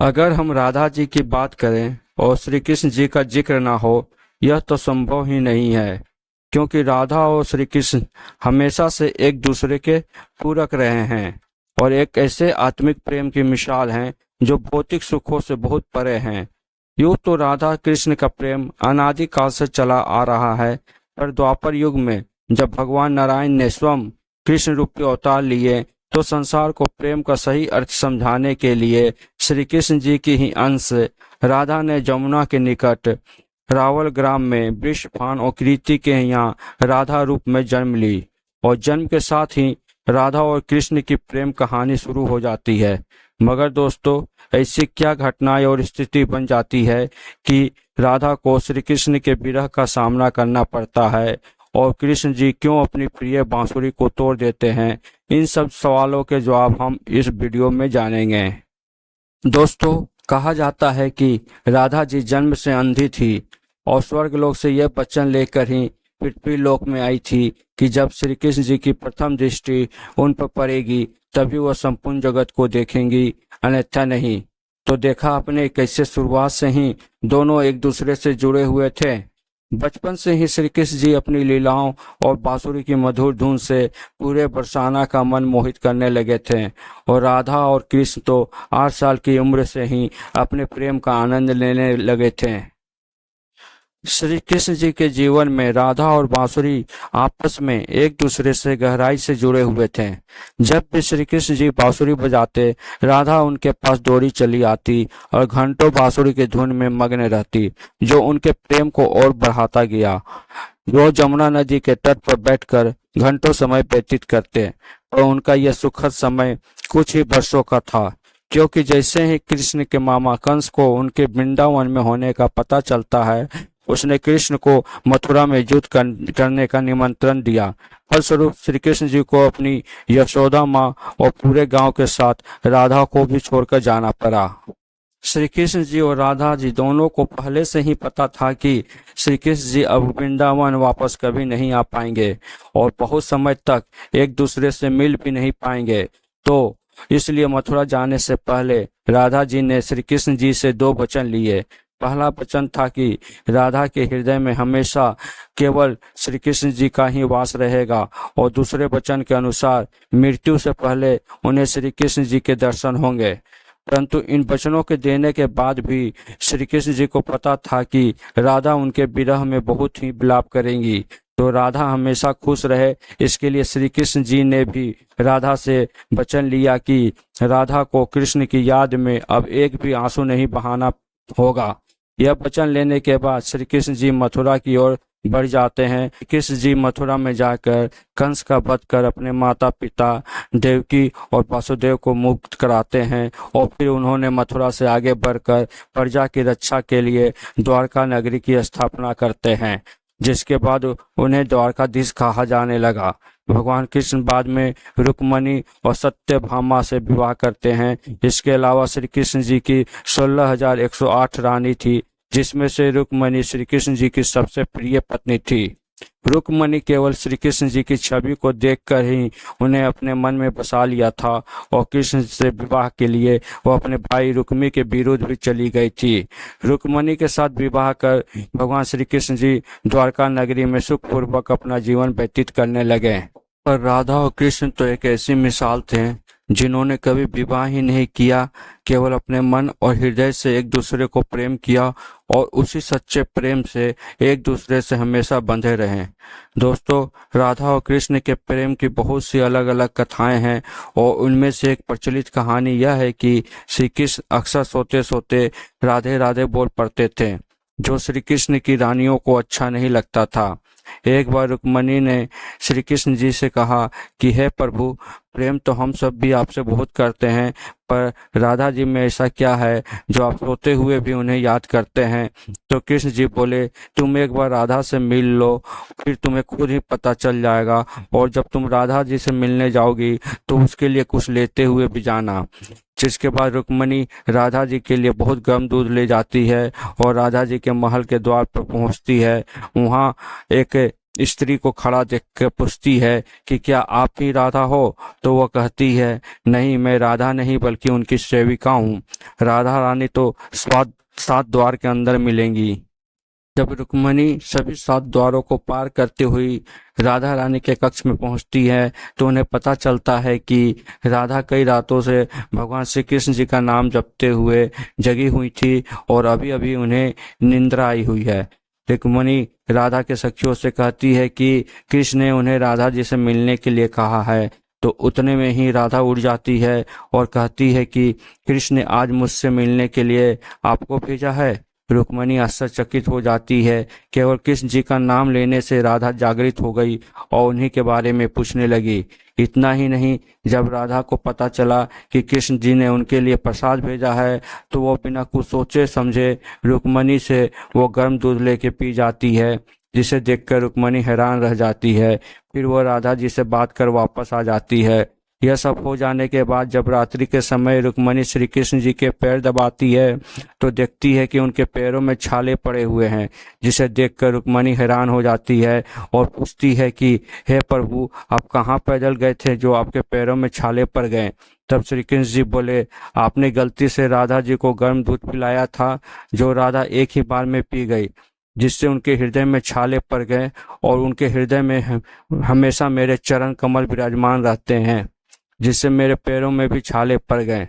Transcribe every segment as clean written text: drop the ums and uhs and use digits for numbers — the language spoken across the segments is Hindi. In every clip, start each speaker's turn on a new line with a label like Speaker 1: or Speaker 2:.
Speaker 1: अगर हम राधा जी की बात करें और श्री कृष्ण जी का जिक्र ना हो, यह तो संभव ही नहीं है, क्योंकि राधा और श्री कृष्ण हमेशा से एक दूसरे के पूरक रहे हैं और एक ऐसे आत्मिक प्रेम की मिसाल हैं जो भौतिक सुखों से बहुत परे हैं। यूँ तो राधा कृष्ण का प्रेम अनादिकाल से चला आ रहा है, पर द्वापर युग में जब भगवान नारायण ने स्वयं कृष्ण रूपी अवतार लिए तो संसार को प्रेम का सही अर्थ समझाने के लिए श्री कृष्ण जी की ही अंश राधा ने जमुना के निकट रावल ग्राम में वृषभान और कृति के यहाँ राधा रूप में जन्म ली। और जन्म के साथ ही राधा और कृष्ण की प्रेम कहानी शुरू हो जाती है। मगर दोस्तों, ऐसी क्या घटनाएं और स्थिति बन जाती है कि राधा को श्री कृष्ण के विरह का सामना करना पड़ता है और कृष्ण जी क्यों अपनी प्रिय बांसुरी को तोड़ देते हैं? इन सब सवालों के जवाब हम इस वीडियो में जानेंगे। दोस्तों, कहा जाता है कि राधा जी जन्म से अंधी थी और स्वर्गलोक से यह वचन लेकर ही पृथ्वी लोक में आई थी कि जब श्री कृष्ण जी की प्रथम दृष्टि उन पर पड़ेगी तभी वह संपूर्ण जगत को देखेंगी, अन्यथा नहीं। तो देखा आपने कैसे शुरुआत से ही दोनों एक दूसरे से जुड़े हुए थे। बचपन से ही श्री कृष्ण जी अपनी लीलाओं और बांसुरी की मधुर धुन से पूरे बरसाना का मन मोहित करने लगे थे और राधा और कृष्ण तो 8 साल की उम्र से ही अपने प्रेम का आनंद लेने लगे थे। श्री कृष्ण जी के जीवन में राधा और बांसुरी आपस में एक दूसरे से गहराई से जुड़े हुए थे। जब भी श्री कृष्ण जी बांसुरी बजाते, राधा उनके पास दौड़ी चली आती और घंटों बांसुरी की धुन में मग्न रहती, जो उनके प्रेम को और बढ़ाता गया। वो जमुना नदी के तट पर बैठकर घंटों समय व्यतीत करते और उनका यह सुखद समय कुछ ही वर्षों का था, क्योंकि जैसे ही कृष्ण के मामा कंस को उनके वृंदावन में होने का पता चलता है, उसने कृष्ण को मथुरा में युद्ध करने का निमंत्रण दिया। फलस्वरूप श्री कृष्ण जी को अपनी यशोदा माँ और पूरे गांव के साथ राधा को भी छोड़कर जाना पड़ा। श्री कृष्ण जी और राधा जी दोनों को पहले से ही पता था कि श्री कृष्ण जी अब वृंदावन वापस कभी नहीं आ पाएंगे और बहुत समय तक एक दूसरे से मिल भी नहीं पाएंगे। तो इसलिए मथुरा जाने से पहले राधा जी ने श्री कृष्ण जी से 2 वचन लिए। पहला वचन था कि राधा के हृदय में हमेशा केवल श्री कृष्ण जी का ही वास रहेगा और दूसरे वचन के अनुसार मृत्यु से पहले उन्हें श्री कृष्ण जी के दर्शन होंगे। परंतु इन वचनों के देने के बाद भी श्री कृष्ण जी को पता था कि राधा उनके विरह में बहुत ही विलाप करेंगी, तो राधा हमेशा खुश रहे, इसके लिए श्री कृष्ण जी ने भी राधा से वचन लिया कि राधा को कृष्ण की याद में अब एक भी आंसू नहीं बहाना होगा। यह वचन लेने के बाद श्री कृष्ण जी मथुरा की ओर बढ़ जाते हैं। कृष्ण जी मथुरा में जाकर कंस का वध कर अपने माता पिता देवकी और वासुदेव को मुक्त कराते हैं और फिर उन्होंने मथुरा से आगे बढ़कर प्रजा की रक्षा के लिए द्वारका नगरी की स्थापना करते हैं, जिसके बाद उन्हें द्वारकाधीश कहा जाने लगा। भगवान कृष्ण बाद में रुक्मणी और सत्यभामा से विवाह करते हैं। इसके अलावा श्री कृष्ण जी की 16,108 रानी थी, जिसमें से रुक्मणी श्री कृष्ण जी की सबसे प्रिय पत्नी थी। रुक्मणी केवल श्री कृष्ण जी की छवि को देखकर ही उन्हें अपने मन में बसा लिया था और कृष्ण से विवाह के लिए वो अपने भाई रुक्मी के विरुद्ध भी चली गई थी। रुक्मणी के साथ विवाह कर भगवान श्री कृष्ण जी द्वारका नगरी में सुखपूर्वक अपना जीवन व्यतीत करने लगे। पर राधा और कृष्ण तो एक ऐसी मिसाल थे जिन्होंने कभी विवाह ही नहीं किया, केवल अपने मन और हृदय से एक दूसरे को प्रेम किया और उसी सच्चे प्रेम से एक दूसरे से हमेशा बंधे रहे। दोस्तों, राधा और कृष्ण के प्रेम की बहुत सी अलग अलग कथाएं हैं और उनमें से एक प्रचलित कहानी यह है कि श्री कृष्ण अक्सर सोते सोते राधे राधे बोल पड़ते थे, जो श्री कृष्ण की रानियों को अच्छा नहीं लगता था। एक बार रुक्मणी ने श्री कृष्ण जी से कहा कि हे प्रभु, प्रेम तो हम सब भी आपसे बहुत करते हैं, पर राधा जी में ऐसा क्या है जो आप सोते हुए भी उन्हें याद करते हैं? तो कृष्ण जी बोले, तुम एक बार राधा से मिल लो, फिर तुम्हें खुद ही पता चल जाएगा, और जब तुम राधा जी से मिलने जाओगी तो उसके लिए कुछ लेते हुए भी जाना। जिसके बाद रुक्मणी राधा जी के लिए बहुत गर्म दूध ले जाती है और राधा जी के महल के द्वार पर पहुंचती है। वहां एक स्त्री को खड़ा देखकर पूछती है कि क्या आप ही राधा हो, तो वह कहती है नहीं, मैं राधा नहीं बल्कि उनकी सेविका हूँ। राधा रानी तो सात द्वार के अंदर मिलेंगी। जब रुक्मणी सभी 7 द्वारों को पार करते हुई राधा रानी के कक्ष में पहुंचती है तो उन्हें पता चलता है कि राधा कई रातों से भगवान श्री कृष्ण जी का नाम जपते हुए जगी हुई थी और अभी अभी उन्हें निंद्रा आई हुई है। रुक्मणी राधा के सखियों से कहती है कि कृष्ण ने उन्हें राधा जी से मिलने के लिए कहा है। तो उतने में ही राधा उड़ जाती है और कहती है कि कृष्ण ने आज मुझसे मिलने के लिए आपको भेजा है। रुक्मणी आश्चर्यचकित हो जाती है। केवल कृष्ण जी का नाम लेने से राधा जागृत हो गई और उन्हीं के बारे में पूछने लगी। इतना ही नहीं, जब राधा को पता चला कि कृष्ण जी ने उनके लिए प्रसाद भेजा है तो वो बिना कुछ सोचे समझे रुक्मणी से वो गर्म दूध लेके पी जाती है, जिसे देखकर रुक्मणी हैरान रह जाती है। फिर वो राधा जी से बात कर वापस आ जाती है। यह सब हो जाने के बाद जब रात्रि के समय रुक्मणी श्री कृष्ण जी के पैर दबाती है तो देखती है कि उनके पैरों में छाले पड़े हुए हैं, जिसे देखकर रुक्मणी हैरान हो जाती है और पूछती है कि हे प्रभु, आप कहाँ पैदल गए थे जो आपके पैरों में छाले पड़ गए। तब श्री कृष्ण जी बोले, आपने गलती से राधा जी को गर्म दूध पिलाया था, जो राधा एक ही बार में पी गई, जिससे उनके हृदय में छाले पड़ गए और उनके हृदय में हमेशा मेरे चरण कमल विराजमान रहते हैं, जिससे मेरे पैरों में भी छाले पड़ गए।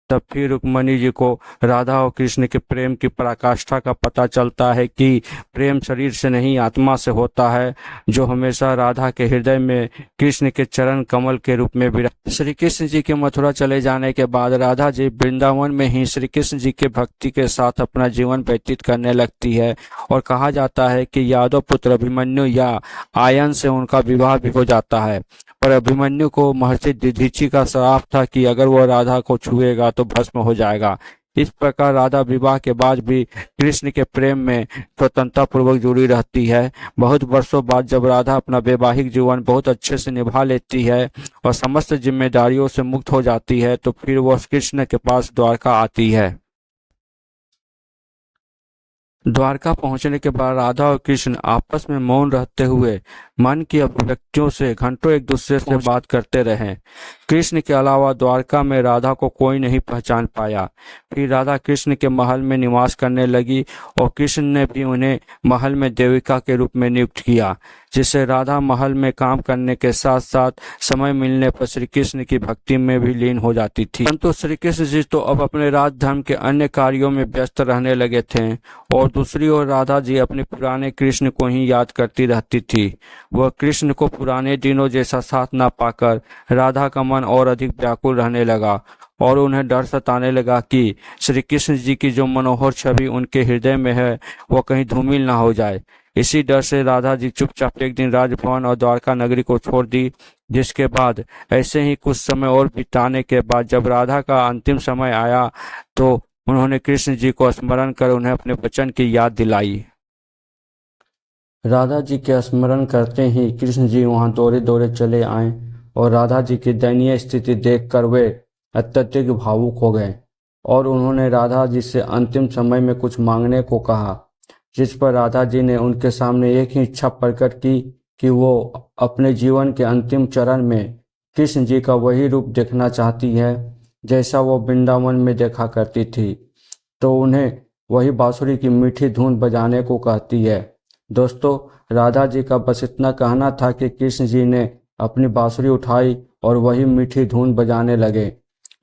Speaker 1: तब फिर रुक्मणी जी को राधा और कृष्ण के प्रेम की पराकाष्ठा का पता चलता है कि प्रेम शरीर से नहीं आत्मा से होता है, जो हमेशा राधा के हृदय में कृष्ण के चरण कमल के रूप में विराज। श्री कृष्ण जी के मथुरा चले जाने के बाद राधा जी वृंदावन में ही श्री कृष्ण जी के भक्ति के साथ अपना जीवन व्यतीत करने लगती है और कहा जाता है कि यादव पुत्र अभिमन्यु या आयन से उनका विवाह भी हो जाता है। पर अभिमन्यु को महर्षि दधीचि का श्राप था कि अगर वह राधा को छुएगा तो भस्म हो जाएगा। इस प्रकार राधा विवाह के बाद भी कृष्ण के प्रेम में स्वतंत्रता पूर्वक जुड़ी रहती है। बहुत वर्षों बाद जब राधा अपना वैवाहिक जीवन बहुत अच्छे से निभा लेती है और समस्त जिम्मेदारियों से मुक्त हो जाती है तो फिर वह कृष्ण के पास द्वारका आती है। द्वारका पहुंचने के बाद राधा और कृष्ण आपस में मौन रहते हुए मन की अभिव्यक्तियों से घंटों एक दूसरे से बात करते रहे। कृष्ण के अलावा द्वारका में राधा को कोई नहीं पहचान पाया। फिर राधा कृष्ण के महल में निवास करने लगी और कृष्ण ने भी उन्हें महल में देविका के रूप में नियुक्त किया, जिससे राधा महल में काम करने के साथ साथ समय मिलने पर श्री कृष्ण की भक्ति में भी लीन हो जाती थी। परंतु श्री कृष्ण जी तो अब अपने राज धर्म के अन्य कार्यों में व्यस्त रहने लगे थे और दूसरी ओर राधा जी अपने पुराने कृष्ण को ही याद करती रहती थी। वह कृष्ण को पुराने दिनों जैसा साथ ना पाकर राधा का मन और अधिक व्याकुल रहने लगा और उन्हें डर सताने लगा कि श्री कृष्ण जी की जो मनोहर छवि उनके हृदय में है वह कहीं धूमिल ना हो जाए। इसी डर से राधा जी चुपचाप एक दिन राजभवन और द्वारका नगरी को छोड़ दी। जिसके बाद ऐसे ही कुछ समय और बिताने के बाद जब राधा का अंतिम समय आया तो उन्होंने कृष्ण जी को स्मरण कर उन्हें अपने वचन की याद दिलाई। राधा जी के स्मरण करते ही कृष्ण जी वहां दौड़े दौड़े चले आए और राधा जी की दयनीय स्थिति देखकर वे अत्यधिक भावुक हो गए और उन्होंने राधा जी से अंतिम समय में कुछ मांगने को कहा, जिस पर राधा जी ने उनके सामने एक ही इच्छा प्रकट की कि वो अपने जीवन के अंतिम चरण में कृष्ण जी का वही रूप देखना चाहती है जैसा वो वृंदावन में देखा करती थी। तो उन्हें वही बांसुरी की मीठी धुन बजाने को कहती है। दोस्तों, राधा जी का बस इतना कहना था कि कृष्ण जी ने अपनी बांसुरी उठाई और वही मीठी धुन बजाने लगे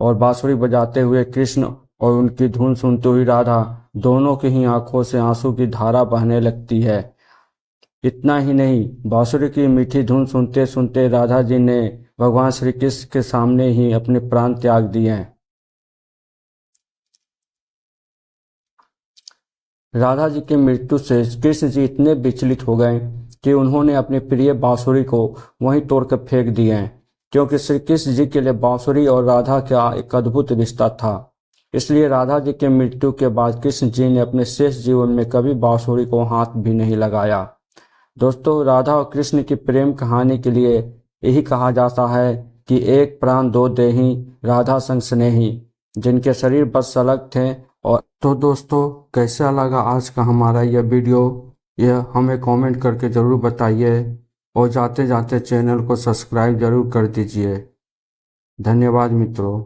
Speaker 1: और बांसुरी बजाते हुए कृष्ण और उनकी धुन सुनते हुई राधा दोनों की ही आंखों से आंसू की धारा बहने लगती है। इतना ही नहीं, बांसुरी की मीठी धुन सुनते सुनते राधा जी ने भगवान श्री कृष्ण के सामने ही अपने प्राण त्याग दिए। राधा जी की मृत्यु से कृष्ण जी इतने विचलित हो गए कि उन्होंने अपनी प्रिय बांसुरी को वहीं तोड़कर फेंक दिए, क्योंकि श्री कृष्ण जी के लिए बांसुरी और राधा का एक अद्भुत रिश्ता था। इसलिए राधा जी की मृत्यु के बाद कृष्ण जी ने अपने शेष जीवन में कभी बांसुरी को हाथ भी नहीं लगाया। दोस्तों, राधा और कृष्ण की प्रेम कहानी के लिए यही कहा जाता है कि एक प्राण दो देही राधा संग स्नेही, जिनके शरीर बस अलग थे। और तो दोस्तों, कैसा लगा आज का हमारा यह वीडियो? यह हमें कमेंट करके ज़रूर बताइए और जाते जाते चैनल को सब्सक्राइब ज़रूर कर दीजिए। धन्यवाद मित्रों।